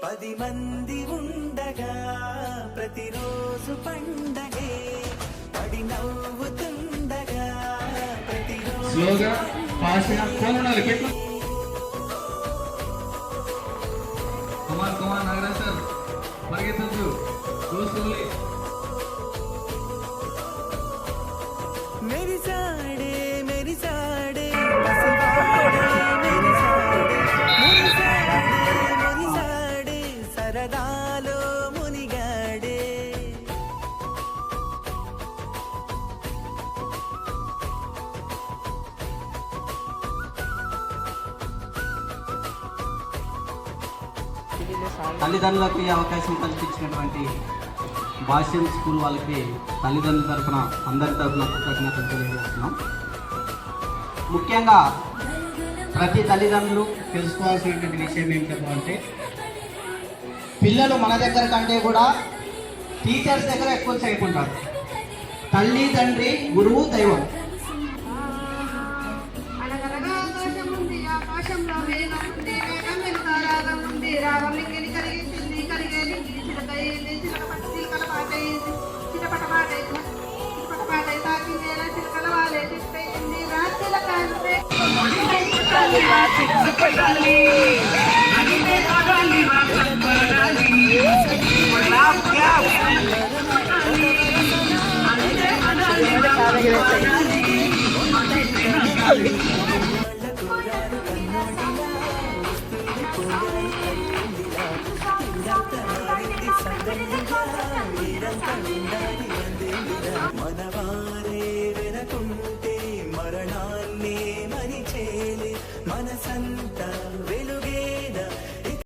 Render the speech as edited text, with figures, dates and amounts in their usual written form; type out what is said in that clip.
10 మంది ఉండగా ప్రతిరోజు పండగే పడి నవ్వుతుండగా ప్రతిరోజు స్లోగా ఫాస్ట్గా కోమనాలి పెట్టు కమాన్ నాగరాజ్ సార్ పరిగెత్తొద్దు గో స్లోలీ मेरी साड़े मेरी साड़े सरदालो मुनिगाड़े తల్లిదండ్రులకు ఈ అవకాశం కల్పించినటువంటి భాష్యం స్కూల్ వాళ్ళకి తల్లిదండ్రుల తరఫున అందరి తరఫున కృతజ్ఞతలు తెలియజేస్తున్నాం. ముఖ్యంగా ప్రతి తల్లిదండ్రులు తెలుసుకోవాల్సినటువంటి విషయం ఏమిటంటే పిల్లలు మన దగ్గర కంటే కూడా టీచర్స్ దగ్గర ఎక్కువ సేపు ఉంటారు. తల్లి తండ్రి గురువు దైవం. మనవారే వెనకుంటే మరణాన్నే మరిచేలే మనసంతా